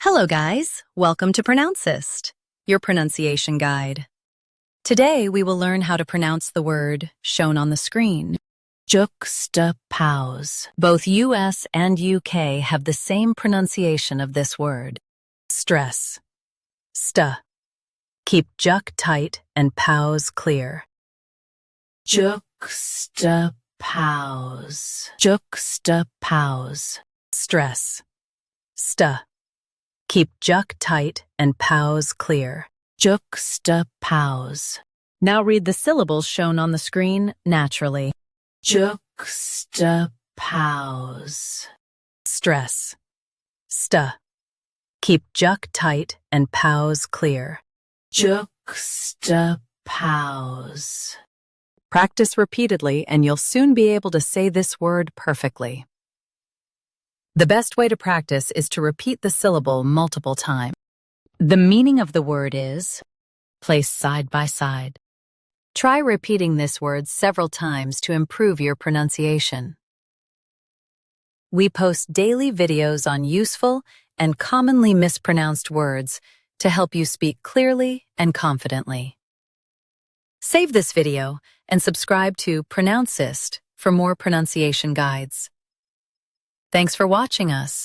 Hello guys, welcome to Pronouncist, your pronunciation guide. Today we will learn how to pronounce the word shown on the screen. Juxtapose. Both US and UK have the same pronunciation of this word. Stress. St. Keep juck tight and pause clear. Juxtapose. Juxtapose. Stress. St. Keep juck tight and pause clear. Juxtapose. Now read the syllables shown on the screen naturally. Juxtapose. Stress. St. Keep juck tight and pause clear. Juxtapose. Practice repeatedly and you'll soon be able to say this word perfectly. The best way to practice is to repeat the syllable multiple times. The meaning of the word is placed side by side. Try repeating this word several times to improve your pronunciation. We post daily videos on useful and commonly mispronounced words to help you speak clearly and confidently. Save this video and subscribe to Pronouncist for more pronunciation guides. Thanks for watching us.